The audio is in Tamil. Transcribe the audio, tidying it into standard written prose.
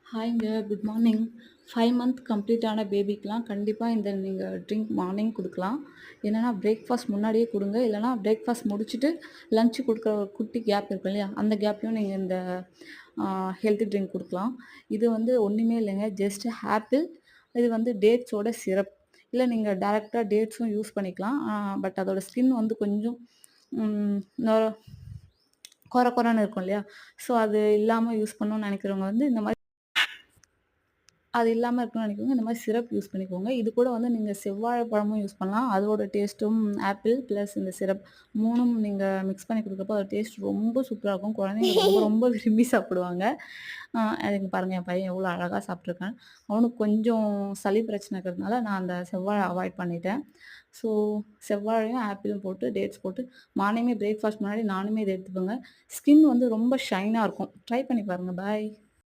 ஹாய்ங்க. Good morning. 5 மந்த் கம்ப்ளீட் ஆன பேபிக்குலாம் கண்டிப்பா இந்த நீங்க ட்ரிங்க் மார்னிங் குடுக்கலாம். என்னன்னா பிரேக்ஃபாஸ்ட் முன்னாடியே குடுங்க. இல்லன்னா பிரேக்ஃபாஸ்ட் முடிச்சுட்டு லஞ்ச் குடுக்குற ஒரு குட்டி கேப் இருக்கும் இல்லையா? அந்த கேப்லயும் நீங்க இந்த ஆ ஹெல்த்தி ட்ரிங்க் குடுக்கலாம். இது வந்து ஒண்ணுமே இல்லைங்க. ஜஸ்ட் ஆப்பிள், இது வந்து டேட்ஸோட சிரப். இல்ல நீங்க டைரக்ட்டா டேட்ஸும் யூஸ் பண்ணிக்கலாம். பட் அதோட ஸ்கின் வந்து கொஞ்சம் ம் நொ கொர கொரன்னு இருக்கும் இல்லையா? ஸோ அது இல்லாம யூஸ் பண்ணணும்னு நெனைக்கிறவங்க வந்து இந்த மாரி அது இல்லாம இருக்கணும்னு நினைக்கிறவங்க, இந்த மாரி சிரப் யூஸ் பண்ணிக்கோங்க. இது கூட வந்து நீங்க செவ்வாழை பழமும் யூஸ் பண்ணலாம். அதோட டேஸ்ட்டும் ஆப்பிள் பிளஸ் இந்த சிரப் 3ம் நீங்க மிக்ஸ் பண்ணி குடுக்குறப்போ, அதோட டேஸ்ட் ரொம்ப சூப்பரா இருக்கும். குழந்தைங்க ரொம்ப ரொம்ப விரும்பி சாப்பிடுவாங்க. அது இங்க பாருங்க என் பையன் எவ்வளோ அழகா சாப்பிட்டுருக்கான். அவனுக்கு கொஞ்சம் சளி பிரச்சனை இருக்கிறதுனால, நான் அந்த செவ்வாழை அவாய்ட் பண்ணிட்டேன். ஸோ செவ்வாழையும், ஆப்பிளும் போட்டு, டேட்ஸ் போட்டு மார்னிங்கே பிரேக்ஃபாஸ்ட் முன்னாடி நானுமே இத எடுத்துப்பேங்க. ஸ்கின் வந்து ரொம்ப ஷைனா இருக்கும். ட்ரை பண்ணி பாருங்க. பாய்.